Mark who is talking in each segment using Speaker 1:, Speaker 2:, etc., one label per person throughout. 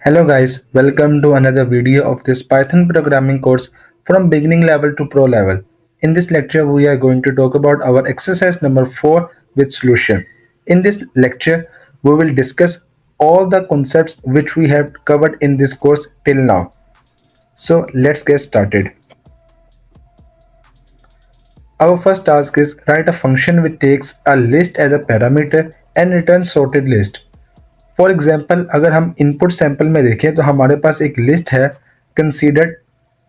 Speaker 1: Hello guys, welcome to another video of this Python programming course from beginning level to pro level. In this lecture, we are going to talk about our exercise number 4 with solution. In this lecture, we will discuss all the concepts which we have covered in this course till now. So let's get started. Our first task is write a function which takes a list as a parameter and returns sorted list. For example अगर हम input sample में देखें तो हमारे पास एक list है considered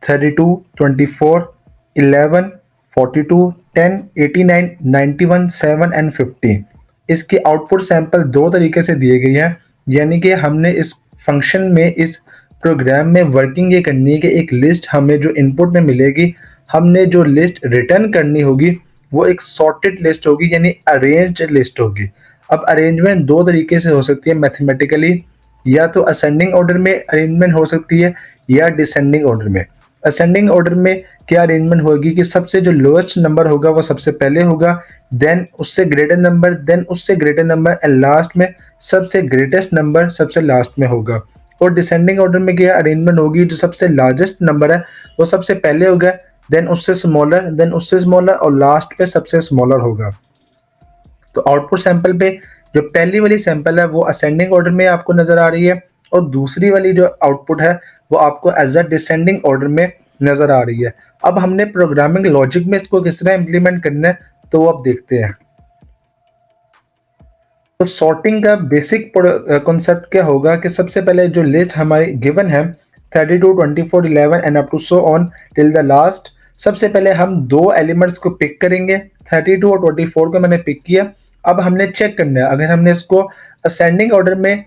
Speaker 1: 32, 24, 11, 42, 10, 89, 91, 7 and 15। इसकी output sample दो तरीके से दिए गई है, यानी कि हमने इस फंक्शन में इस प्रोग्राम में वर्किंग ये करनी है कि एक लिस्ट हमें जो इनपुट में मिलेगी, हमने जो लिस्ट रिटर्न करनी होगी वो एक सॉर्टेड लिस्ट होगी, यानी अरेंज्ड लिस्ट होगी। अब अरेंजमेंट दो तरीके से हो सकती है मैथमेटिकली, या तो असेंडिंग ऑर्डर में अरेंजमेंट हो सकती है या डिसेंडिंग ऑर्डर में। असेंडिंग ऑर्डर में क्या अरेंजमेंट होगी कि सबसे जो लोएस्ट नंबर होगा वो सबसे पहले होगा, देन उससे ग्रेटर नंबर, देन उससे ग्रेटर नंबर एंड लास्ट में सबसे ग्रेटेस्ट नंबर सबसे लास्ट में होगा। और डिसेंडिंग ऑर्डर में क्या अरेंजमेंट होगी, जो सबसे लार्जेस्ट नंबर है वो सबसे पहले होगा, देन उससे स्मॉलर, देन उससे स्मॉलर और लास्ट पे सबसे स्मॉलर होगा। तो आउटपुट सैंपल पे जो पहली वाली सैंपल है वो असेंडिंग ऑर्डर में आपको नजर आ रही है, और दूसरी वाली जो आउटपुट है वो आपको एज अ डिसेंडिंग ऑर्डर में नजर आ रही है। अब हमने प्रोग्रामिंग लॉजिक में इसको किस तरह इंप्लीमेंट करना है तो वो अब देखते हैं। तो सॉर्टिंग का बेसिक कॉन्सेप्ट क्या होगा कि सबसे पहले जो लिस्ट हमारी गिवन है 32, 24, 11 and up to so on till the last, सबसे पहले हम दो एलिमेंट्स को पिक करेंगे। 32 और 24 को मैंने पिक किया। अब हमने चेक करना है, अगर हमने इसको असेंडिंग ऑर्डर में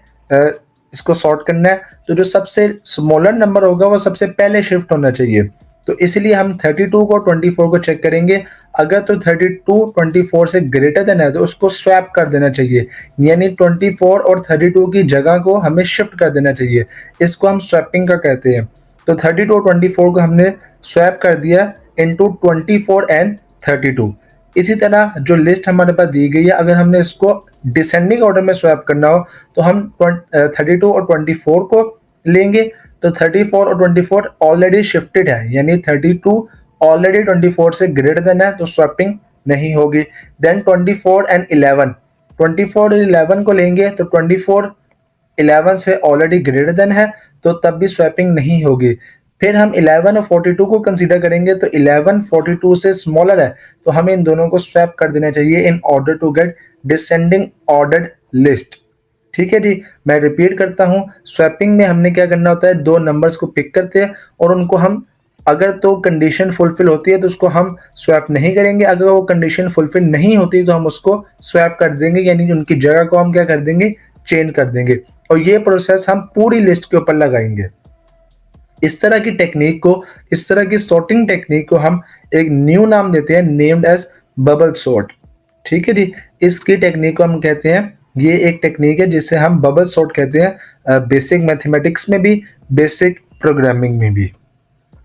Speaker 1: इसको सॉर्ट करना है तो जो सबसे स्मॉलर नंबर होगा वो सबसे पहले शिफ्ट होना चाहिए। तो इसलिए हम 32 को 24 को चेक करेंगे। अगर तो 32 24 से ग्रेटर देन है तो उसको स्वैप कर देना चाहिए, यानी 24 और 32 की जगह को हमें शिफ्ट कर देना चाहिए। इसको हम स्वैपिंग का कहते हैं। तो 32 और 24 को हमने स्वैप कर दिया इनटू 24 एंड 32। इसी तरह जो लिस्ट हमारे पास दी गई है, अगर हमने इसको डिसेंडिंग ऑर्डर में स्वैप करना हो तो हम 32 और 24 को लेंगे। तो 34 और 24 ऑलरेडी शिफ्टेड है, यानी 32 ऑलरेडी 24 से ग्रेटर देन है तो स्वैपिंग नहीं होगी। देन 24 एंड 11, 24 और 11 को लेंगे तो 24 11 से ऑलरेडी ग्रेटर देन है तो तब भी स्वैपिंग नहीं होगी। फिर हम 11 और 42 को कंसीडर करेंगे तो 11 42 से स्मॉलर है तो हमें इन दोनों को स्वैप कर देना चाहिए in order to get descending ordered list. ठीक है जी, मैं रिपीट करता हूं। स्वैपिंग में हमने क्या करना होता है, दो नंबर्स को पिक करते हैं और उनको हम, अगर तो कंडीशन फुलफिल होती है तो उसको हम स्वैप नहीं करेंगे, अगर वो कंडीशन फुलफिल नहीं होती तो हम उसको स्वैप कर देंगे, यानी उनकी जगह को हम क्या कर देंगे, चेंज कर देंगे। और ये प्रोसेस हम पूरी लिस्ट के ऊपर लगाएंगे। इस तरह की टेक्निक को, इस तरह की सॉर्टिंग टेक्निक को हम एक न्यू नाम देते हैं, नेम्ड एज बबल सॉर्ट। ठीक है जी, इसकी टेक्निक को हम कहते हैं, ये एक टेक्निक है जिसे हम बबल सॉर्ट कहते हैं, बेसिक मैथमेटिक्स में भी, बेसिक प्रोग्रामिंग में भी।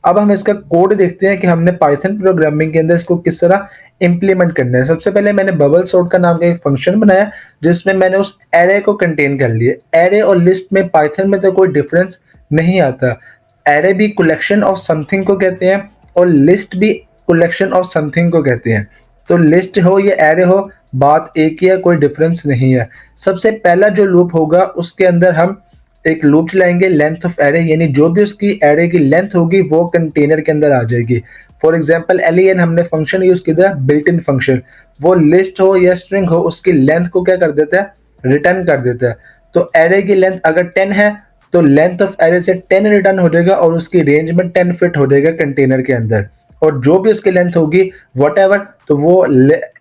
Speaker 1: अब हम इसका कोड देखते हैं कि हमने पाइथन प्रोग्रामिंग के अंदर इसको किस तरह इंप्लीमेंट करना है। सबसे पहले मैंने बबल सॉर्ट का नाम का एक फंक्शन बनाया जिसमें मैंने उस एरे को कंटेन कर लिया। एरे और लिस्ट में पाइथन में तो कोई डिफरेंस नहीं आता। एरे भी कलेक्शन ऑफ समथिंग को कहते हैं और लिस्ट भी कलेक्शन ऑफ समथिंग को कहते हैं। तो लिस्ट हो या एरे हो, बात एक ही है, कोई डिफरेंस नहीं है। सबसे पहला जो लूप होगा उसके अंदर हम एक लूप चलाएंगे लेंथ ऑफ एरे, यानी जो भी उसकी एरे की लेंथ होगी वो कंटेनर के अंदर आ जाएगी। फॉर एग्जांपल len हमने फंक्शन यूज किया है, बिल्ट इन फंक्शन, वो लिस्ट हो या स्ट्रिंग हो उसकी लेंथ को क्या कर देता है, रिटर्न कर देता है। तो एरे की लेंथ अगर 10 है तो लेंथ ऑफ एरे से 10 रिटर्न हो जाएगा और उसकी रेंज में 10 फिट हो जाएगा कंटेनर के अंदर। और जो भी उसकी लेंथ होगी वट तो वो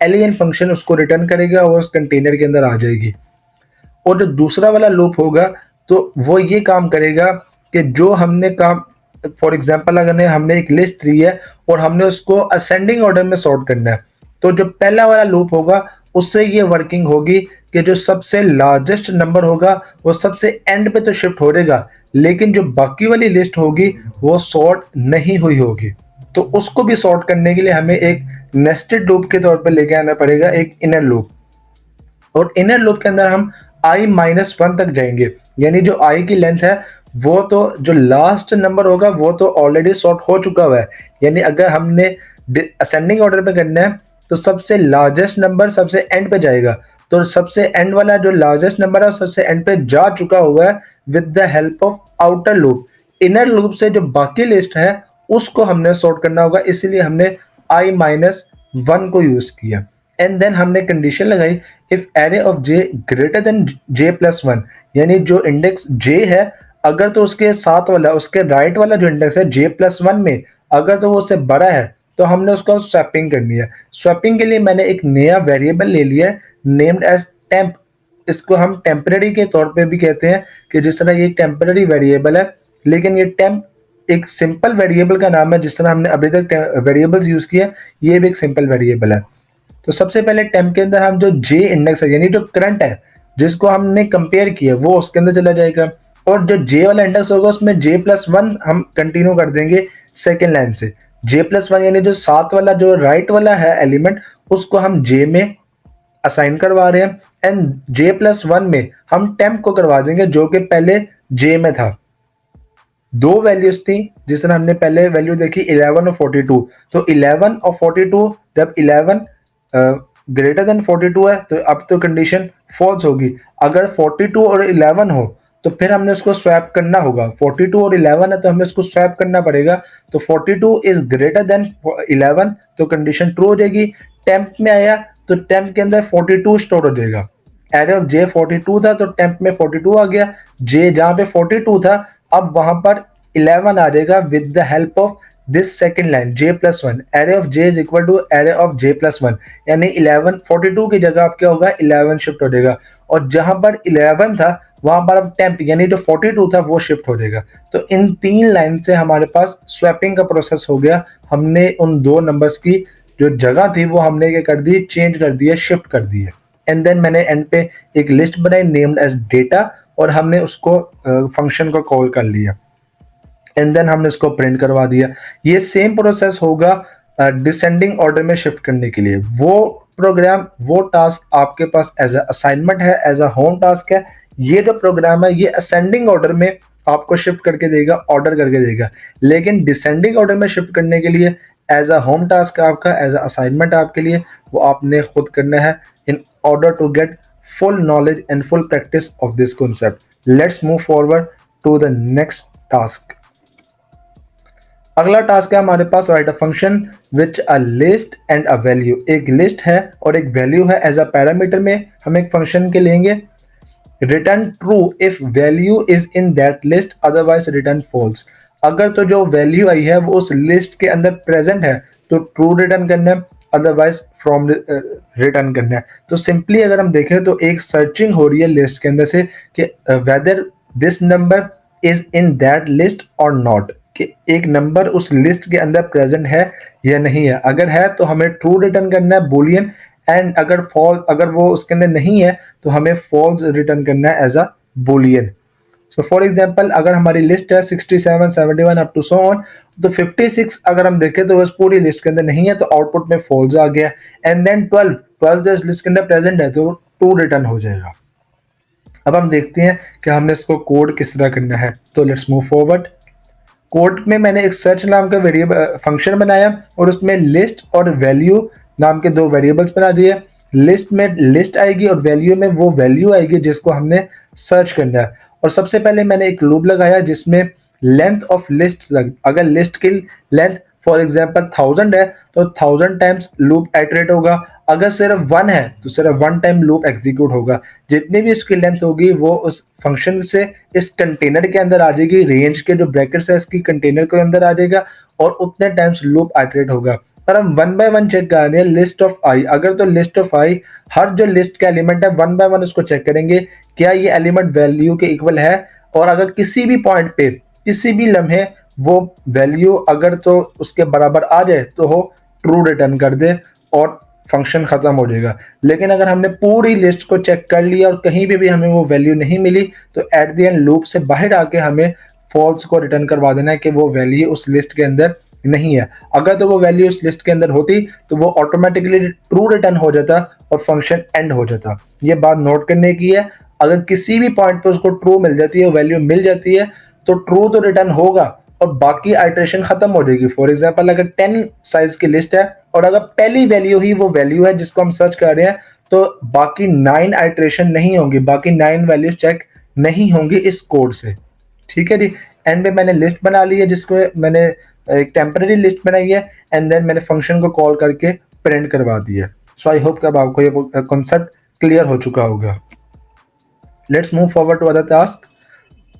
Speaker 1: len फंक्शन उसको रिटर्न करेगा और उस कंटेनर के अंदर आ जाएगी। और जो दूसरा वाला लूप होगा तो वो ये काम करेगा कि जो हमने काम, फॉर एग्जांपल अगर हमने एक लिस्ट दी है और हमने उसको असेंडिंग ऑर्डर में सॉर्ट करना है, तो जो पहला वाला लूप होगा उससे ये वर्किंग होगी कि जो सबसे लार्जेस्ट नंबर होगा वो सबसे एंड पे तो शिफ्ट हो जाएगा, लेकिन जो बाकी वाली लिस्ट होगी वो सॉर्ट नहीं हुई होगी। तो उसको भी सॉर्ट करने के लिए हमें एक नेस्टेड लूप के तौर पर लेके आना पड़ेगा, एक इनर लूप। और इनर लूप के अंदर हम i-1 तक जाएंगे, यानी जो i की लेंथ है वो तो जो लास्ट नंबर होगा वो तो ऑलरेडी सॉर्ट हो चुका हुआ है। यानी अगर हमने असेंडिंग ऑर्डर पे करना है तो सबसे लार्जेस्ट नंबर सबसे एंड पे जाएगा। तो सबसे एंड वाला जो लार्जेस्ट नंबर है वो सबसे एंड पे जा चुका हुआ है with the help of outer loop. Inner loop से जो बाकी लिस्ट है उसको हमने सॉर्ट करना होगा, इसीलिए हमने i-1 को यूज किया। एंड देन हमने कंडीशन लगाई if array of j greater than j+1, यानी जो इंडेक्स j है अगर तो उसके साथ वाला उसके राइट वाला जो इंडेक्स है j+1 में अगर तो वो उससे बड़ा है तो हमने उसको स्वैपिंग करनी है। स्वैपिंग के लिए मैंने एक नया वेरिएबल ले लिया है नेम्ड एज टेम्प। इसको हम टेम्पररी के तौर पे भी कहते हैं कि जिस तरह ये टेम्पररी वेरिएबल है, लेकिन ये टेम्प एक सिंपल वेरिएबल का नाम है। जिस तरह हमने अभी तक वेरिएबल्स यूज किए ये भी एक सिंपल वेरिएबल है। तो सबसे पहले टेम्प के अंदर हम जो जे इंडेक्स है यानी जो करंट है जिसको हमने कंपेयर किया वो उसके अंदर चला जाएगा, और जो जे वाला इंडेक्स होगा उसमें j+1 हम कंटिन्यू कर देंगे सेकेंड लाइन से। j+1 यानी जो साथ वाला जो राइट वाला है एलिमेंट उसको हम j में असाइन करवा रहे हैं, एंड j+1 में हम टेम्प को करवा देंगे जो कि पहले j में था। दो वैल्यूज थी जिस तरह हमने पहले वैल्यू देखी 11 और 42। तो 11 और 42 जब 11 ग्रेटर देन 42 है तो अब तो कंडीशन फॉल्स होगी। अगर 42 और 11 हो तो फिर हमने उसको स्वैप करना होगा। 42 और 11 है तो हमें उसको स्वैप करना पड़ेगा। तो 42 इज ग्रेटर देन 11 तो कंडीशन ट्रू हो जाएगी। टेम्प में आया तो टेम्प के अंदर 42 स्टोर हो जाएगा। एरे ऑफ जे 42 था तो टेम्प में 42 आ गया। जे जहां पे 42 था अब वहां पर 11 आ जाएगा with the help of this second line j+1। Array of j is equal to array of j+1, यानी 11 42 की जगह अब क्या होगा 11 शिफ्ट हो जाएगा, और जहां पर 11 था वहां पर अब टेम्प यानी जो 42 था वो शिफ्ट हो जाएगा। तो इन तीन लाइन से हमारे पास स्वैपिंग का प्रोसेस हो गया। हमने उन दो नंबर्स की जो जगह थी वो हमने क्या कर दी, चेंज कर दी है, शिफ्ट कर दी है। एंड देन मैंने एंड पे एक लिस्ट बनाई नेम्ड एज डेटा और हमने उसको फंक्शन को कॉल कर लिया, एंड देन हमने इसको प्रिंट करवा दिया। ये सेम प्रोसेस होगा डिसेंडिंग ऑर्डर में शिफ्ट करने के लिए। वो प्रोग्राम वो टास्क आपके पास एज अ असाइनमेंट है, एज अ होम टास्क है। ये जो प्रोग्राम है ये असेंडिंग ऑर्डर में आपको शिफ्ट करके देगा, ऑर्डर करके देगा, लेकिन डिसेंडिंग ऑर्डर में शिफ्ट करने के लिए एज अ होम टास्क आपका, एज अ असाइनमेंट आपके लिए वो आपने खुद करना है in order to get full knowledge and full practice of this concept. Let's move forward to the next task. अगला टास्क है हमारे पास write a function which a list and a value. एक लिस्ट है और एक वैल्यू है। As अ parameter में हम एक फंक्शन के लेंगे return true if value is in that list otherwise return false. अगर तो जो वैल्यू आई है वो उस लिस्ट के अंदर प्रेजेंट है तो ट्रू रिटर्न करना है, अदरवाइज फ्रॉम रिटर्न करना है। तो सिंपली अगर हम देखें तो एक सर्चिंग हो रही है लिस्ट के अंदर से कि whether this number is in that list और नॉट, कि एक नंबर उस लिस्ट के अंदर प्रेजेंट है या नहीं है। अगर है तो हमें ट्रू रिटर्न करना है बूलियन, एंड अगर फॉल्स अगर वो उसके अंदर नहीं है तो हमें फॉल्स रिटर्न करना है as a boolean. So for example अगर हमारी लिस्ट है 67 71 अप टू सो ऑन, तो 56 अगर हम देखें तो उस पूरी लिस्ट के अंदर नहीं है तो आउटपुट में फॉल्स आ गया। एंड देन 12 जो इस लिस्ट के अंदर प्रेजेंट है तो ट्रू रिटर्न हो जाएगा। अब हम देखते हैं कि हमने इसको कोड किस तरह करना है। तो लेट्स मूव फॉरवर्ड। कोड में मैंने एक सर्च नाम का वेरिएबल फंक्शन बनाया और उसमें लिस्ट और वैल्यू नाम के दो वेरिएबल्स बना दिए। लिस्ट में लिस्ट आएगी और वैल्यू में वो वैल्यू आएगी जिसको हमने सर्च करना है। और सबसे पहले मैंने एक लूप लगाया जिसमें लेंथ ऑफ लिस्ट, अगर लिस्ट की लेंथ फॉर एग्जांपल 1000 है तो 1000 टाइम्स लूप इटरेट होगा। अगर सिर्फ 1 है तो सिर्फ 1 टाइम लूप एग्जीक्यूट होगा। जितनी भी इसकी लेंथ होगी वो उस फंक्शन से इस कंटेनर के अंदर आ जाएगी, रेंज के जो ब्रैकेट्स है इसकी कंटेनर के अंदर आ जाएगा और उतने टाइम्स लूप आइटरेट होगा। पर हम वन बाय वन चेक कर रहे हैं लिस्ट ऑफ आई। अगर तो लिस्ट ऑफ आई हर जो लिस्ट का एलिमेंट है वन बाय वन उसको चेक करेंगे क्या ये एलिमेंट वैल्यू के इक्वल है, और अगर किसी भी पॉइंट पे किसी भी लम्हे वो वैल्यू अगर तो उसके बराबर आ जाए तो वो ट्रू रिटर्न कर दे और फंक्शन खत्म हो जाएगा। लेकिन अगर हमने पूरी लिस्ट को चेक कर लिया और कहीं पे भी हमें वो वैल्यू नहीं मिली तो एट द एंड लूप से बाहर आके हमें फॉल्स को रिटर्न करवा देना है कि वो वैल्यू उस लिस्ट के अंदर नहीं है। अगर तो वो वैल्यू उस लिस्ट के अंदर होती तो वो ऑटोमेटिकली ट्रू रिटर्न हो जाता और फंक्शन एंड हो जाता। ये बात नोट करने की है। अगर किसी भी पॉइंट पे उसको ट्रू मिल जाती है, वैल्यू मिल जाती है, तो ट्रू तो रिटर्न होगा और बाकी आइटरेशन खत्म हो जाएगी। फॉर एग्जांपल अगर 10 साइज की लिस्ट है और अगर पहली वैल्यू ही वो वैल्यू है जिसको हम सर्च कर रहे हैं, तो बाकी 9 आइटरेशन नहीं होंगी, बाकी 9 वैल्यूज चेक नहीं होंगी इस कोड से। ठीक है जी। एंड में मैंने लिस्ट बना ली है जिसको मैंने एक टेम्पररी लिस्ट बनाई है एंड देन मैंने फंक्शन को कॉल करके प्रिंट करवा दिया। सो आई होप कि अब आपको ये कॉन्सेप्ट क्लियर हो चुका होगा। Let's move forward to other task.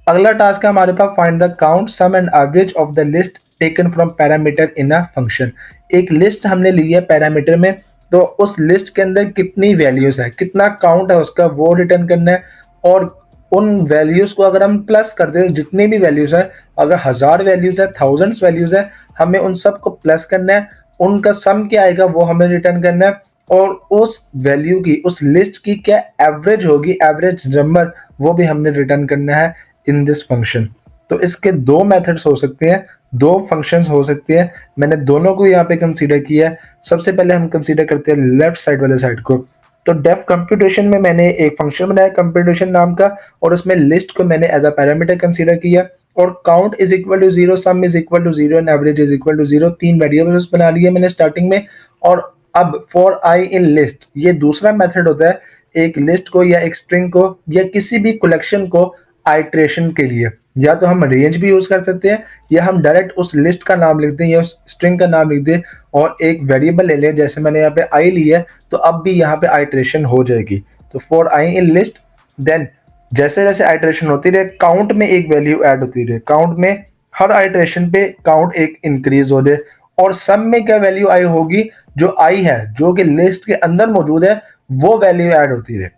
Speaker 1: अगला टास्क है हमारे पास find the count sum and average of the list taken from parameter in a function. एक लिस्ट हमने ली है पैरामीटर में, तो उस लिस्ट के अंदर कितनी वैल्यूज है, कितना काउंट है उसका, वो रिटर्न करना है। और उन वैल्यूज को अगर हम प्लस कर दें, जितनी भी वैल्यूज है, अगर 1000 वैल्यूज है, थाउजेंड्स वैल्यूज है, हमें उन सब को प्लस करना है, उनका सम क्या आएगा वो हमें रिटर्न करना है। और उस वैल्यू की, उस लिस्ट की क्या एवरेज होगी, एवरेज नंबर, वो भी हमने रिटर्न करना है इन दिस फंक्शन। तो इसके दो मेथड्स हो सकते हैं, दो फंक्शंस हो सकते हैं। मैंने दोनों को यहाँ पे कंसीडर किया है। सबसे पहले हम कंसीडर करते हैं लेफ्ट साइड वाले साइड को। तो डेफ कंप्यूटेशन में मैंने एक फंक्शन बनाया कंप्यूटेशन नाम का, और उसमें लिस्ट को मैंने एज अ पैरामीटर कंसीडर किया, और count is equal to 0, sum is equal to 0 and average is equal to 0, तीन वेरिएबल्स बना लिए मैंने स्टार्टिंग में। और अब फॉर आई इन लिस्ट, ये दूसरा मेथड होता है एक लिस्ट को या एक स्ट्रिंग को या किसी भी कलेक्शन को आइट्रेशन के लिए। या तो हम रेंज भी यूज कर सकते हैं या हम डायरेक्ट उस लिस्ट का नाम लिख दें या उस स्ट्रिंग का नाम लिख दें और एक वेरिएबल ले लें। जैसे मैंने यहाँ पे आई ली है, तो अब भी यहाँ पे आइट्रेशन हो जाएगी। तो for i in list, then जैसे जैसे आइट्रेशन होती रहे, काउंट में एक वैल्यू ऐड होती रहे, काउंट में हर आइट्रेशन पे काउंट एक इंक्रीज हो जाए, और सम में क्या वैल्यू आई होगी, जो आई है, जो कि लिस्ट के अंदर मौजूद है, वो वैल्यू ऐड होती रहे।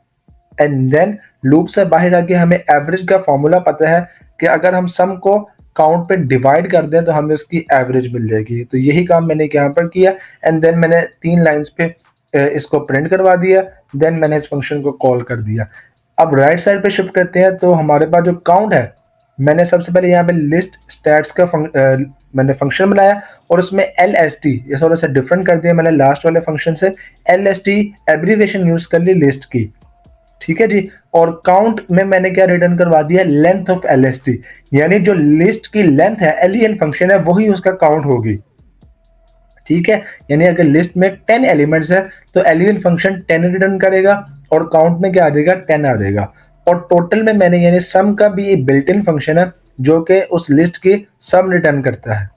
Speaker 1: एंड देन लूप से बाहर आके हमें एवरेज का फॉर्मूला पता है कि अगर हम सम को काउंट पे डिवाइड कर दें तो हमें उसकी एवरेज मिल जाएगी। तो यही काम मैंने यहाँ पर किया एंड देन मैंने 3 लाइंस पे इसको प्रिंट करवा दिया। देन मैंने इस फंक्शन को कॉल कर दिया। अब राइट साइड पे शिफ्ट करते हैं, तो हमारे पास जो काउंट है, मैंने सबसे पहले यहाँ पे लिस्ट स्टैट्स का मैंने फंक्शन बनाया और उसमें LST, ये थोड़ा सा डिफरेंट कर दिया मैंने लास्ट वाले फंक्शन से। LST एब्रीविएशन यूज कर ली लिस्ट की, ठीक है जी। और काउंट में मैंने क्या रिटर्न करवा दिया, लेंथ ऑफ LST, यानी जो लिस्ट की लेंथ है, len फंक्शन है, वही उसका काउंट होगी। ठीक है, यानी अगर लिस्ट में 10 एलिमेंट्स है तो len फंक्शन 10 रिटर्न करेगा और काउंट में क्या आ जाएगा, 10 आ जाएगा। और टोटल में मैंने यानी सम का भी बिल्ट इन फंक्शन है जो कि उस लिस्ट की सम रिटर्न करता है।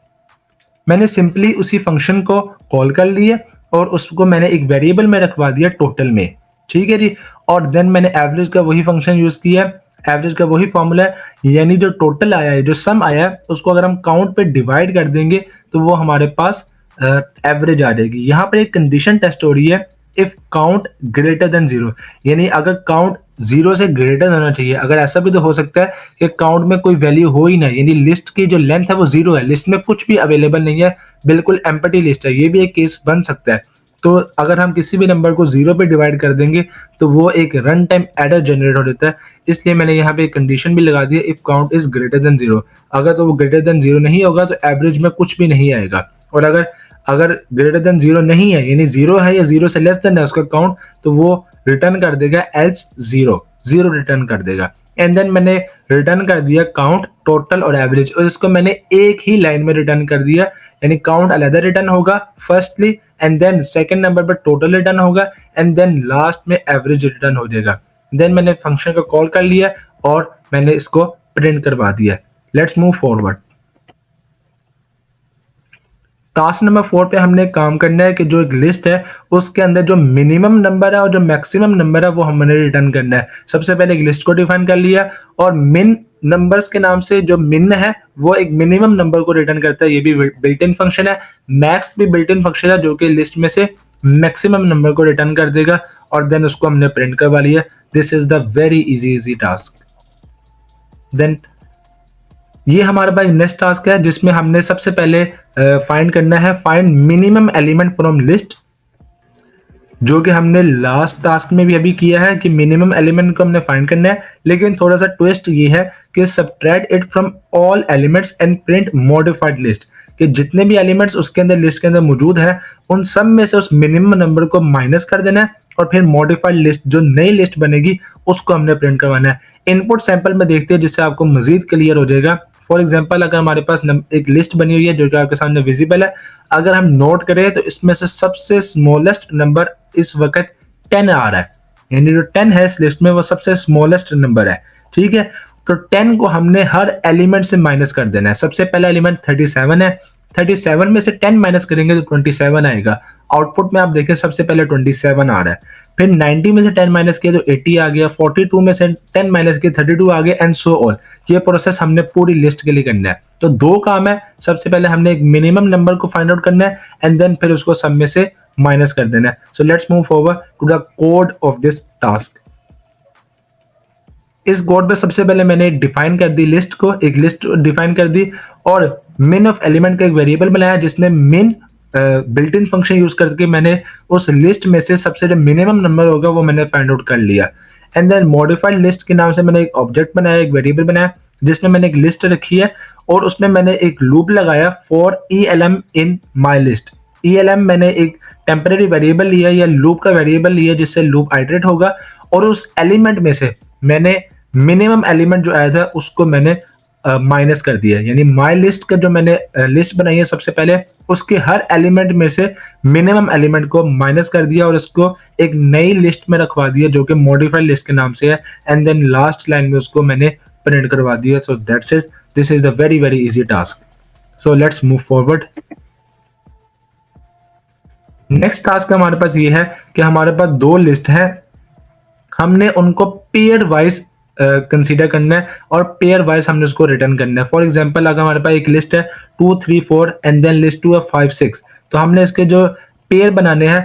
Speaker 1: मैंने सिंपली उसी फंक्शन को कॉल कर लिया और उसको मैंने एक वेरिएबल में रखवा दिया टोटल में, ठीक है जी। और देन मैंने एवरेज का वही फंक्शन यूज किया, एवरेज का वही फॉर्मूला है, यानी जो टोटल आया है, जो सम आया है, उसको अगर हम काउंट पे डिवाइड कर देंगे तो वो हमारे पास एवरेज आ जाएगी। यहाँ पर एक कंडीशन टेस्ट हो रही है, इफ काउंट ग्रेटर देन 0, यानी अगर काउंट 0 से ग्रेटर होना चाहिए। अगर ऐसा भी तो हो सकता है कि काउंट में कोई वैल्यू हो ही ना, यानी लिस्ट की जो लेंथ है वो 0 है, लिस्ट में कुछ भी अवेलेबल नहीं है, बिल्कुल एम्प्टी लिस्ट है, ये भी एक केस बन सकता है। तो अगर हम किसी भी नंबर को 0 पे डिवाइड कर देंगे तो वो एक रन टाइम एरर जनरेट हो जाता है। इसलिए मैंने यहाँ पे एक कंडीशन भी लगा दी है, if count is greater than 0। अगर तो वो ग्रेटर देन 0 नहीं होगा तो एवरेज में कुछ भी नहीं आएगा। और अगर अगर ग्रेटर देन 0 नहीं है, यानी 0 है या 0 से लेस देन है उसका काउंट, तो वो रिटर्न कर देगा एल्स 0 रिटर्न कर देगा। एंड देन मैंने रिटर्न कर दिया काउंट, टोटल और एवरेज, और इसको मैंने एक ही लाइन में रिटर्न कर दिया, यानी काउंट अलग रिटर्न होगा firstly, and then second number पर टोटल रिटर्न होगा, एंड देन लास्ट में एवरेज रिटर्न हो जाएगा। देन मैंने फंक्शन को कॉल कर लिया और मैंने इसको प्रिंट करवा दिया। Let's move forward. Task number 4 पे हमने काम करना है कि जो एक लिस्ट है उसके अंदर जो मिनिमम नंबर है और जो मैक्सिमम नंबर है वो हमने रिटर्न करना है। सबसे पहले एक लिस्ट को डिफाइन कर लिया और मिन नंबर्स के नाम से जो मिन है वो एक मिनिमम नंबर को रिटर्न करता है, ये भी बिल्ट इन फंक्शन है। मैक्स भी बिल्ट इन फंक्शन है जो कि लिस्ट में से मैक्सिमम नंबर को रिटर्न कर देगा, और देन उसको हमने प्रिंट करवा लिया। This is the very easy task. Then ये हमारे पास नेक्स्ट टास्क है जिसमें हमने सबसे पहले फाइंड करना है find minimum element from list, जो कि हमने लास्ट टास्क में भी अभी किया है कि मिनिमम एलिमेंट को हमने फाइंड करना है। लेकिन थोड़ा सा ट्विस्ट ये है कि subtract it from all elements and print modified list, कि जितने भी एलिमेंट्स उसके अंदर लिस्ट के अंदर मौजूद है उन सब में से उस मिनिमम नंबर को माइनस कर देना है और फिर मॉडिफाइड लिस्ट, जो नई लिस्ट बनेगी, उसको हमने प्रिंट करवाना है। इनपुट सैंपल में देखते हैं जिससे आपको मजीद क्लियर हो जाएगा। फॉर एग्जांपल अगर हमारे पास एक लिस्ट बनी हुई है जो कि आपके सामने विजिबल है, अगर हम नोट करें तो इसमें से सबसे स्मॉलेस्ट नंबर इस वक्त 10 आ रहा है, यानी जो 10 है इस लिस्ट में वो सबसे स्मॉलेस्ट नंबर है। ठीक है, तो 10 को हमने हर एलिमेंट से माइनस कर देना है। सबसे पहला एलिमेंट 37 है, 37 में से 10 माइनस करेंगे तो 27 आएगा। आउटपुट में आप देखें सबसे पहले 27 आ रहा है, फिर 90 में से 10 माइनस किया तो 80 आ गया, 42 में से 10 माइनस किया 32 आ गया, एंड सो ऑन। ये प्रोसेस हमने पूरी लिस्ट के लिए करना है। तो दो काम है, सबसे पहले हमने एक मिनिमम नंबर को फाइंड आउट करना है एंड देन फिर उसको सब में से माइनस कर देना है। So let's move forward to the code of this task. इस कोड पे सबसे पहले मैंने डिफाइन कर दी लिस्ट को, एक लिस्ट डिफाइन कर दी और min ऑफ एलिमेंट का एक वेरिएबल बनाया जिसमें min built in function use करके मैंने उस लिस्ट में से सबसे जो मिनिमम नंबर होगा वो मैंने फाइंड आउट कर लिया। एंड देन मॉडिफाइड लिस्ट के नाम से मैंने एक ऑब्जेक्ट बनाया, एक वेरिएबल बनाया जिसमें मैंने एक लिस्ट रखी है और उसमें मैंने एक लूप लगाया for elm in my list. elm मैंने एक टेम्परेरी वेरिएबल लिया या लूप का वेरिएबल लिया जिससे लूप आइटरेट होगा और उस एलिमेंट में से मैंने मिनिमम एलिमेंट जो आया था उसको मैंने माइनस कर दिया, यानी माई लिस्ट का जो मैंने लिस्ट बनाई है सबसे पहले उसके हर एलिमेंट में से मिनिमम एलिमेंट को माइनस कर दिया और उसको एक नई लिस्ट में रखवा दिया जो कि मॉडिफाइड लिस्ट के नाम से है। एंड देन लास्ट लाइन में उसको मैंने प्रिंट करवा दिया। So that's it, this is the very very easy task. So let's move forward. Next task हमारे पास ये है कि हमारे पास दो लिस्ट है, हमने उनको पेयर वाइज कंसीडर करना है और पेयर वाइज हमने उसको रिटर्न करना है। फॉर एग्जांपल अगर हमारे पास एक लिस्ट है 2 3 4 एंड देन लिस्ट 2 है 5 6, तो हमने इसके जो पेयर बनाने हैं,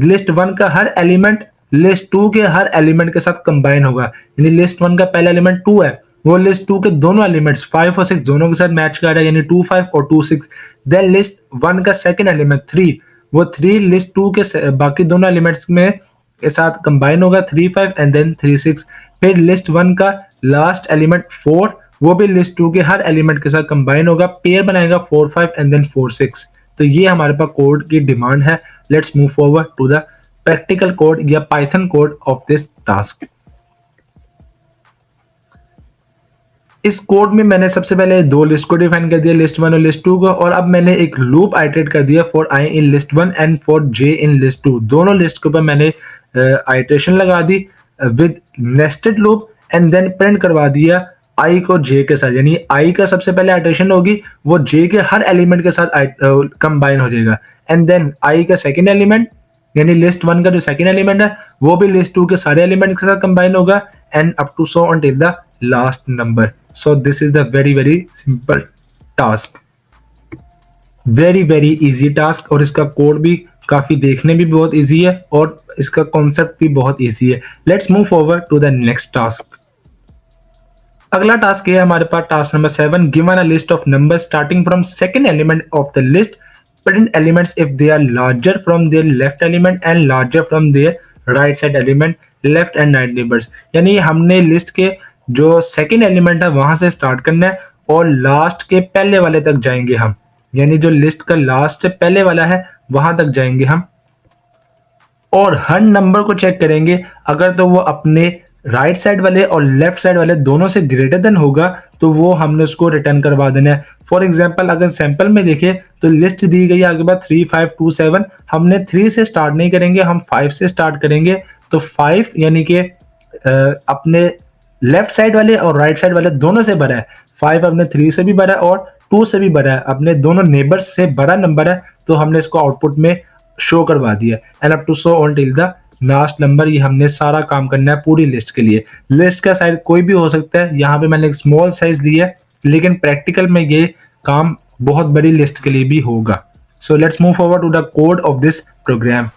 Speaker 1: लिस्ट 1 का हर एलिमेंट लिस्ट 2 के हर एलिमेंट के साथ कंबाइन होगा, यानी लिस्ट 1 का पहला एलिमेंट 2 है, वो लिस्ट 2 के दोनों एलिमेंट्स 5 और 6 दोनों के साथ मैच कर रहा है, यानी 2 5 और 2 6। देन लिस्ट 1 का सेकंड एलिमेंट 3, वो 3 लिस्ट 2 के बाकी दोनों एलिमेंट्स में के साथ कंबाइन होगा 3 5 एंड देन 3 6। फिर लिस्ट 1 का लास्ट एलिमेंट 4, वो भी लिस्ट 2 के हर एलिमेंट के साथ कंबाइन होगा, पेयर बनाएगा 4 5 एंड देन 4 6। तो ये हमारे पास कोड की डिमांड है। Let's move forward to the practical code या Python code of this task. इस कोड में मैंने सबसे पहले दो लिस्ट को डिफाइन कर दिया, लिस्ट 1 और लिस्ट 2 को, और अब मैंने एक लूप आइटरेट कर दिया for i in list 1 and for j in list 2। दोनों लिस्ट के ऊपर मैंने आइटरेशन लगा दी with nested loop and then print करवा दिया i को j के साथ, यानी i का सबसे पहले आइटरेशन होगी वो j के हर एलिमेंट के साथ कंबाइन हो जाएगा, एंड देन i का सेकंड एलिमेंट यानी लिस्ट 1 का जो सेकंड एलिमेंट है वो भी लिस्ट 2 के सारे एलिमेंट के साथ कंबाइन होगा and up to so until the last number. So this is the very very simple task, very very easy task, और इसका कोड भी काफी देखने भी बहुत इजी है और इसका कॉन्सेप्ट भी बहुत इजी है। Let's move forward to the next task. अगला टास्क है हमारे पास task number 7, given a list of numbers starting from second element of the list, print elements if they are larger from their left element and larger from their right side element, left and right neighbors। यानी हमने list के जो second element है वहां से start करना है और लास्ट के पहले वाले तक जाएंगे हम, यानी जो लिस्ट का लास्ट से पहले वाला है वहां तक जाएंगे हम और हर नंबर को चेक करेंगे, अगर तो वो अपने राइट साइड वाले और लेफ्ट साइड वाले दोनों से ग्रेटर देन होगा तो वो हमने उसको रिटर्न करवा देना है। फॉर एग्जांपल अगर सैंपल में देखें तो लिस्ट दी गई है आगे बाद 3 5 2 7, हमने 3 से स्टार्ट नहीं करेंगे, हम 5 से स्टार्ट करेंगे। तो 5 यानी कि अपने लेफ्ट साइड वाले और राइट साइड वाले दोनों से बड़ा है, 5 अपने 3 से भी बड़ा है और 2 से भी बड़ा है, अपने दोनों नेबर्स से बड़ा नंबर है, तो हमने इसको आउटपुट में शो करवा दिया and up to so on till the last number. ये हमने सारा काम करना है पूरी लिस्ट के लिए। लिस्ट का साइज कोई भी हो सकता है, यहाँ पे मैंने एक स्मॉल साइज लिया है, लेकिन प्रैक्टिकल में ये काम बहुत बड़ी लिस्ट के लिए भी होगा। So let's move forward to the code of this program.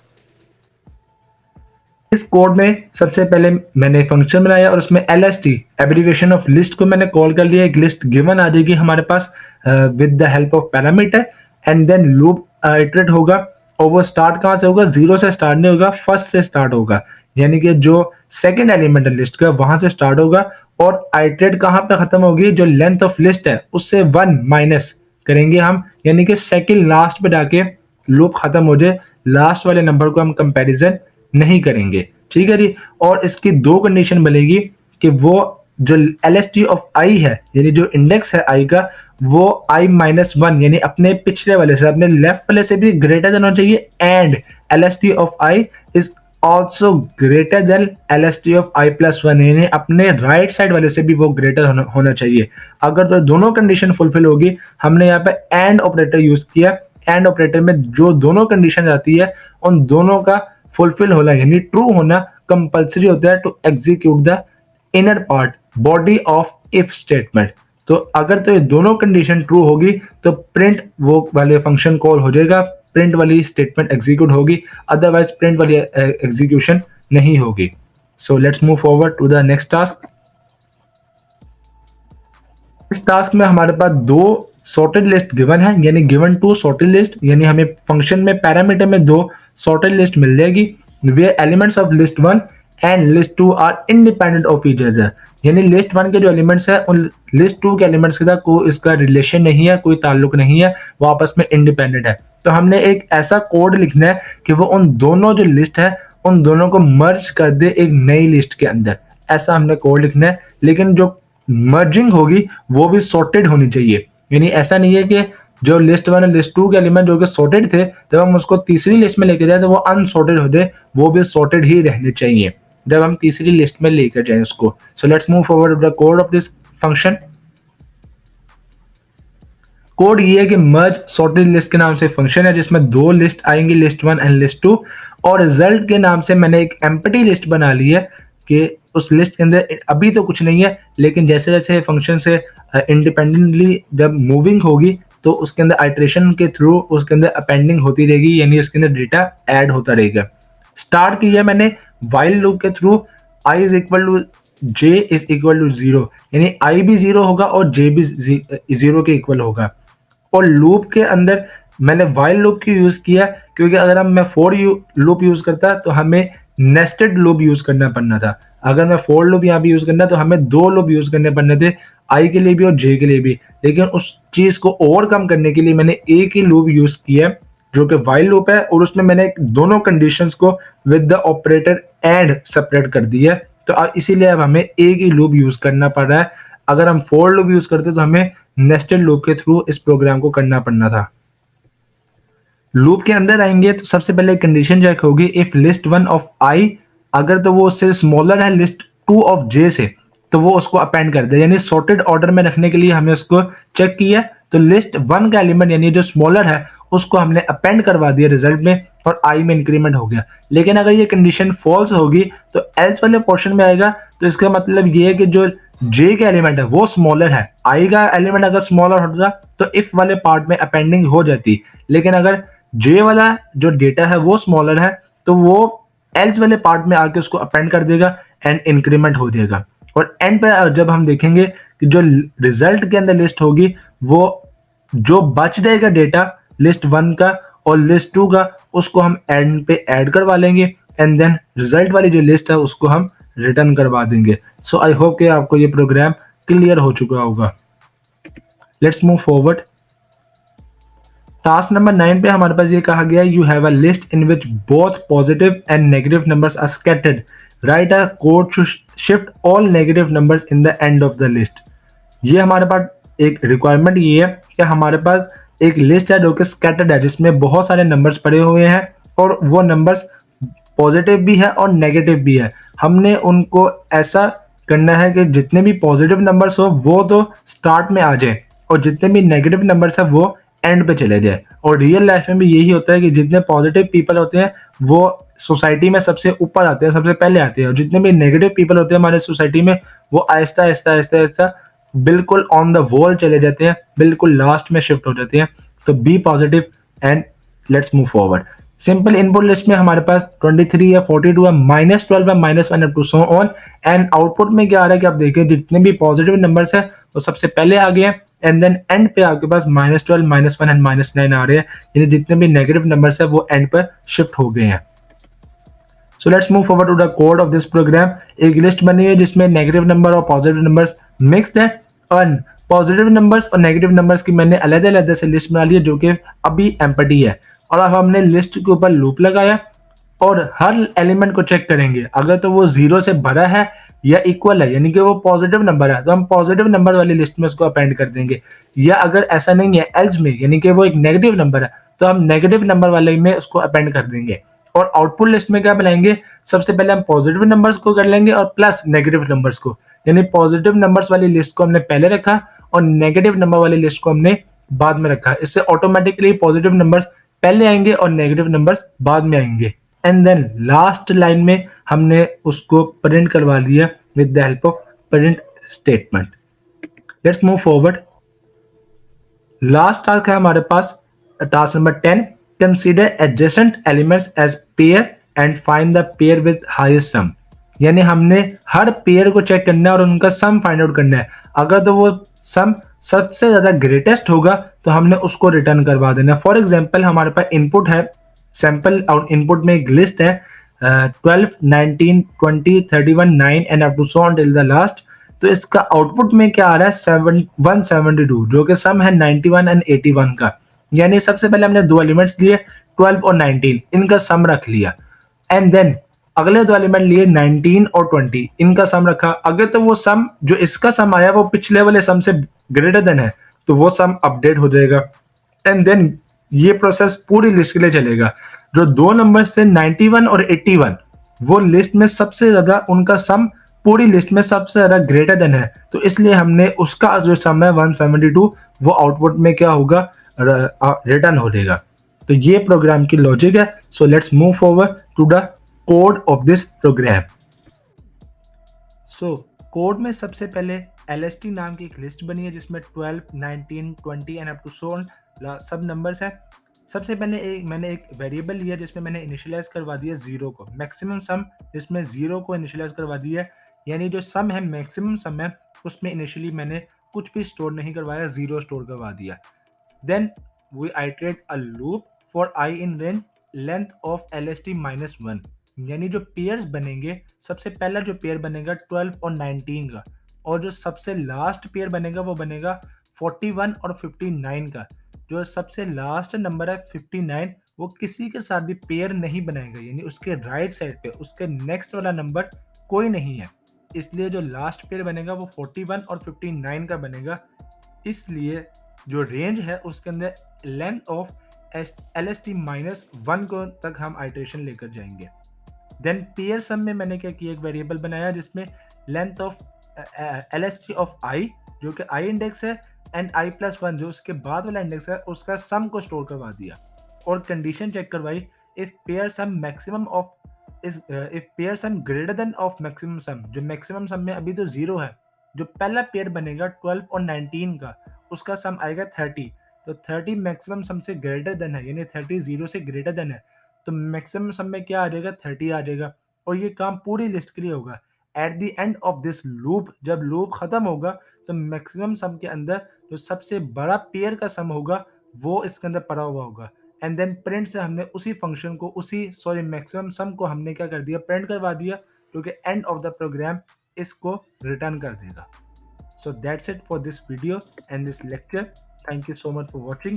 Speaker 1: इस कोड में सबसे पहले मैंने फंक्शन बनाया और उसमें LST एब्रिविएशन ऑफ लिस्ट को मैंने कॉल कर लिया। एक लिस्ट गिवन आ जाएगी हमारे पास with the help of parameter and then loop iterate होगा और वो स्टार्ट कहाँ से होगा, 0 से स्टार्ट नहीं होगा, फर्स्ट से स्टार्ट होगा, यानी कि जो सेकंड एलिमेंट है लिस्ट का वहां से स्टार्ट होगा और आइटरेट कहाँ पे खत्म होगी, जो लेंथ ऑफ लिस्ट है उससे 1 माइनस करेंगे हम, यानी कि सेकंड लास्ट पे जाके लूप खत्म हो जाए, लास्ट वाले नंबर को हम कंपैरिजन नहीं करेंगे। ठीक है जी। और इसकी दो कंडीशन बनेगी कि वो जो LST ऑफ i है यानी जो इंडेक्स है i का वो i-1 यानी अपने पिछले वाले से अपने लेफ्ट वाले से भी ग्रेटर देन होना चाहिए and LST of i is also greater than LST of i+1 यानी अपने राइट साइड वाले से भी वो ग्रेटर होना चाहिए। अगर तो दोनों कंडीशन फुलफिल होगी, हमने यहाँ पे एंड ऑपरेटर यूज किया। एंड ऑपरेटर में जो दोनों कंडीशन आती है उन दोनों का फुलफिल होना यानी ट्रू होना कंपल्सरी होता है to execute the inner part body of if statement. तो अगर तो ये दोनों कंडीशन ट्रू होगी तो प्रिंट वो वाले फंक्शन कॉल हो जाएगा, प्रिंट वाली स्टेटमेंट एग्जीक्यूट होगी, अदरवाइज प्रिंट वाली एग्जीक्यूशन नहीं होगी। So let's move forward to the next task. इस टास्क में हमारे पास दो सॉर्टेड लिस्ट गिवन है यानी गिवन टू सॉर्टेड लिस्ट यानी हमें फंक्शन में पैरामीटर में दो सॉर्टेड लिस्ट मिल जाएगी where elements of list 1 and list 2 are independent of each other यानी लिस्ट 1 के जो एलिमेंट्स है उन लिस्ट 2 के एलिमेंट्स के साथ कोई इसका रिलेशन नहीं है, कोई ताल्लुक नहीं है, वो आपस में इंडिपेंडेंट है। तो हमने एक ऐसा कोड लिखना है कि वो उन दोनों जो लिस्ट है उन दोनों को मर्ज कर दे एक नई लिस्ट के अंदर, ऐसा हमने कोड लिखना है। लेकिन जो मर्जिंग होगी वो भी सॉर्टेड होनी चाहिए यानी ऐसा नहीं है कि जो लिस्ट 1 और लिस्ट 2 के एलिमेंट जो कि सॉर्टेड थे जब हम उसको तीसरी लिस्ट में लेके जाए तो वो अनसॉर्टेड हो जाए, वो भी सॉर्टेड ही रहने चाहिए जब हम तीसरी लिस्ट में लेकर जाएं उसको। सो let's move forward the code of this function. Code ये है कि मर्ज सॉर्टेड लिस्ट के नाम से फंक्शन है जिसमें दो लिस्ट आएंगी लिस्ट 1 एंड लिस्ट 2 और रिजल्ट के नाम से मैंने एक एम्प्टी लिस्ट बना ली है कि उस लिस्ट के अंदर अभी तो कुछ नहीं है, लेकिन जैसे जैसे फंक्शन से इंडिपेंडेंटली जब मूविंग होगी तो उसके अंदर आइटरेशन के थ्रू उसके अंदर अपेंडिंग होती रहेगी यानी उसके अंदर डेटा ऐड होता रहेगा। स्टार्ट किया मैंने वाइल लूप के through i is equal to j is equal to 0 यानी i भी 0 होगा और j भी 0 के इक्वल होगा। और लूप के अंदर मैंने वाइल लूप की यूज किया क्योंकि अगर मैं फॉर लूप यूज करता तो हमें नेस्टेड लूप यूज करना पड़ना था। अगर मैं फॉर लूप यहाँ पे यूज करना तो हमें दो लूप यूज करने पड़ने थे, आई के लिए भी और जे के लिए भी। लेकिन उस चीज को ओवरकम करने के लिए मैंने एक ही लूप यूज किया जो कि वाइल लूप है और उसमें मैंने दोनों कंडीशंस को with the operator and separate कर दिया। तो इसीलिए अब हमें एक ही लूप यूज करना पड़ रहा है। अगर हम फॉर लूप यूज करते तो हमें नेस्टेड लूप के थ्रू इस प्रोग्राम को करना पड़ना था। लूप के अंदर आएंगे तो सबसे पहले कंडीशन चेक होगी इफ लिस्ट 1 ऑफ i अगर तो वो उससे स्मॉलर है लिस्ट 2 ऑफ j से तो वो उसको अपेंड कर दे यानी सॉर्टेड ऑर्डर में रखने के लिए हमने उसको चेक किया तो लिस्ट 1 का एलिमेंट यानी जो स्मॉलर है उसको हमने अपेंड करवा दिया रिजल्ट में और i में इंक्रीमेंट हो गया। लेकिन अगर ये कंडीशन फॉल्स होगी तो एल्स वाले पोर्शन में आएगा तो इसका मतलब ये है कि जो j का एलिमेंट है वो स्मॉलर है, i का एलिमेंट अगर स्मॉलर होता तो इफ वाले पार्ट में अपेंडिंग हो जाती। लेकिन अगर j वाला जो डेटा है वो स्मॉलर है तो वो एल्स वाले पार्ट में आके उसको अपेंड कर देगा एंड इंक्रीमेंट हो जाएगा। और एंड पे जब हम देखेंगे कि जो रिजल्ट के अंदर लिस्ट होगी वो जो बच जाएगा डेटा लिस्ट 1 का और लिस्ट 2 का उसको हम एंड पे ऐड करवा लेंगे एंड देन रिजल्ट वाली जो लिस्ट है उसको हम रिटर्न करवा देंगे। सो आई होप कि आपको ये प्रोग्राम क्लियर हो चुका होगा। Let's move forward. Task number 9 पे हमारे पास ये कहा गया you have a list in which both positive and negative numbers are scattered, right a code to shift all negative numbers in the end of the list. ये हमारे पास एक requirement ये है कि हमारे पास एक लिस्ट है जो कि स्कैटर्ड है जिसमें बहुत सारे नंबर्स पड़े हुए हैं और वो नंबर्स पॉजिटिव भी है और नेगेटिव भी है। हमने उनको ऐसा करना है कि जितने भी पॉजिटिव नंबर्स हो वो तो स्टार्ट में आ जाए और जितने भी नेगेटिव नंबर्स है वो एंड पे चले जाए। और रियल लाइफ में भी यही होता है कि जितने पॉजिटिव पीपल होते हैं वो सोसाइटी में सबसे ऊपर आते हैं, सबसे पहले आते हैं और जितने भी नेगेटिव पीपल होते हैं हमारे सोसाइटी में वो आहिस्ता आहिस्ता आहिस्ता आहिस्ता बिल्कुल ऑन द वॉल चले जाते हैं, बिल्कुल लास्ट में शिफ्ट हो जाते हैं। तो be positive and let's move forward. Simple input list में हमारे पास 23 है, 42 है, -12 है, -1 up to so on. And output में क्या आ रहा है कि आप देखिए जितने भी पॉजिटिव नंबर्स है वो सबसे पहले आ गए हैं एंड देन एंड पे आपके पास -12, -1 एंड -9 आ रहे हैं यानी जितने भी नेगेटिव नंबर्स है वो एंड पर शिफ्ट हो गए हैं। So let's move forward to the code of this program. एक लिस्ट बनी है जिसमें नेगेटिव नंबर और पॉजिटिव नंबर्स मिक्स्ड है और पॉजिटिव नंबर्स और नेगेटिव नंबर्स की मैंने अलग-अलग से लिस्ट बना ली है जो कि अभी एम्प्टी है। और अब हमने लिस्ट के ऊपर लूप लगाया और हर एलिमेंट को चेक करेंगे, अगर तो वो 0 से भरा है या इक्वल है, यानी कि वो पॉजिटिव नंबर है, तो हम पॉजिटिव नंबर वाली लिस्ट में उसको अपेंड कर देंगे। या अगर ऐसा नहीं है, एल्स में, यानी कि वो एक नेगेटिव नंबर है, तो हम नेगेटिव नंबर वाले में उसको अपेंड कर देंगे। और आउटपुट लिस्ट में क्या बनाएंगे, सबसे पहले हम पॉजिटिव नंबर्स को कर लेंगे और प्लस नेगेटिव नंबर्स को, यानी पॉजिटिव नंबर्स वाली लिस्ट को हमने पहले रखा और नेगेटिव नंबर वाली लिस्ट को हमने बाद में रखा। इससे ऑटोमेटिकली पॉजिटिव नंबर्स पहले आएंगे और नेगेटिव नंबर्स बाद में आएंगे। एंड देन लास्ट लाइन में हमने उसको प्रिंट करवा लिया with the help of print statement. Let's move forward. Last task है हमारे पास, task number 10, consider adjacent elements as pair and find the pair with highest sum. यानी हमने हर पेयर को चेक करना है और उनका सम फाइंड आउट करना है। अगर तो वो सम सबसे ज्यादा ग्रेटेस्ट होगा तो हमने उसको रिटर्न करवा देना। फॉर एग्जाम्पल हमारे पास इनपुट है, सैंपल और इनपुट में एक लिस्ट है 12, 19, 20, 31, 9 and up to so on till the last. तो इसका आउटपुट में क्या आ रहा है 172, जो कि सम है 91 एंड 81 का। यानी सबसे पहले हमने दो एलिमेंट्स लिए 12 और 19, इनका सम रख लिया। एंड देन अगले दो एलिमेंट लिए 19 और 20, इनका सम रखा। अगर तो वो सम जो इसका सम आया वो पिछले वाले सम से ग्रेटर देन है तो वो सम अपडेट हो जाएगा। एंड देन ये प्रोसेस पूरी लिस्ट के लिए चलेगा। जो दो नंबर्स थे 91 और 81, वो लिस्ट में सबसे ज्यादा उनका सम पूरी लिस्ट में सबसे ज्यादा ग्रेटर देन है, तो इसलिए हमने उसका जो सम है 172 वो आउटपुट में क्या होगा, रिटर्न हो जाएगा। तो ये प्रोग्राम की लॉजिक है। So let's move forward to the code of this program. So code में सबसे पहले LST नाम की एक लिस्ट बनी है जिसमें 12, 19, 20 and up to so on सब नंबर्स है। सबसे पहले मैंने एक वेरिएबल लिया जिसमें मैंने इनिशियलाइज करवा दिया 0 को, मैक्सिमम सम जिसमें 0 को इनिशियलाइज करवा दिया। यानी जो सम है मैक्सिमम सम है उसमें इनिशियली मैंने कुछ भी स्टोर नहीं करवाया, 0 स्टोर करवा दिया। Then we iterate a loop for I in range length of LST -1। यानी जो पेयर्स बनेंगे, सबसे पहला जो पेयर बनेगा 12 और 19 का, और जो सबसे लास्ट पेयर बनेगा वो बनेगा 41 और 59 का। जो सबसे लास्ट नंबर है 59, वो किसी के साथ भी पेयर नहीं बनाएगा, यानी उसके राइट साइड पे उसके नेक्स्ट वाला नंबर कोई नहीं है। इसलिए जो लास्ट पेयर बनेगा वो 41 और 59 का बनेगा। इसलिए जो रेंज है उसके अंदर लेंथ ऑफ LST -1 को तक हम आइटरेशन लेकर जाएंगे। देन पेयर सम में मैंने क्या किया, एक वेरिएबल बनाया जिसमें length of LST of I, जो कि I इंडेक्स है, एंड I+1 जो उसके बाद वाला इंडेक्स है, उसका सम को स्टोर करवा दिया और कंडीशन चेक करवाई if pair sum maximum of if pair sum greater than of maximum sum. जो मैक्सिमम सम में अभी तो 0 है, जो पहला पेयर बनेगा 12 और 19 का, उसका सम आएगा 30। तो 30 मैक्सिमम सम से ग्रेटर देन है, यानी 30 0 से ग्रेटर देन है, तो मैक्सिमम सम में क्या आ जाएगा, 30 आ जाएगा। और ये काम पूरी लिस्ट के लिए होगा। At the end of this loop, जब लूप खत्म होगा तो मैक्सिमम सम के अंदर जो सबसे बड़ा पेयर का सम होगा वो इसके अंदर पड़ा हुआ होगा। एंड देन प्रिंट से हमने उसी फंक्शन को, मैक्सिमम सम को हमने क्या कर दिया, प्रिंट करवा दिया, जो कि एंड ऑफ द प्रोग्राम इसको रिटर्न कर देगा। So that's it for this video and this lecture. Thank you so much for watching.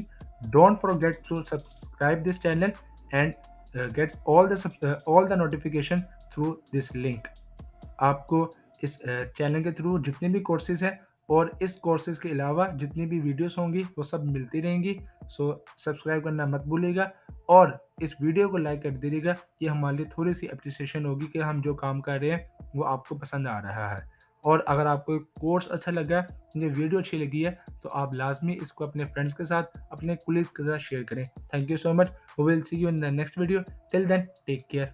Speaker 1: Don't forget to subscribe this channel and get all the notification through this link. आपको इस channel के through जितने भी courses हैं और इस courses के अलावा जितनी भी वीडियोस होंगी वो सब मिलती रहेंगी। सो सब्सक्राइब करना मत भूलिएगा और इस वीडियो को लाइक कर दीजिएगा कि हमारे लिए थोड़ी सी अप्रिसिएशन होगी कि हम जो काम कर रहे हैं वो आपको पसंद आ रहा है। और अगर आपको कोर्स अच्छा लगा, ये वीडियो अच्छी लगी है, तो आप लाजमी इसको अपने फ्रेंड्स के साथ, अपने कुलीग्स के साथ शेयर करें। Thank you so much. We will see you in the next video. Till then take care.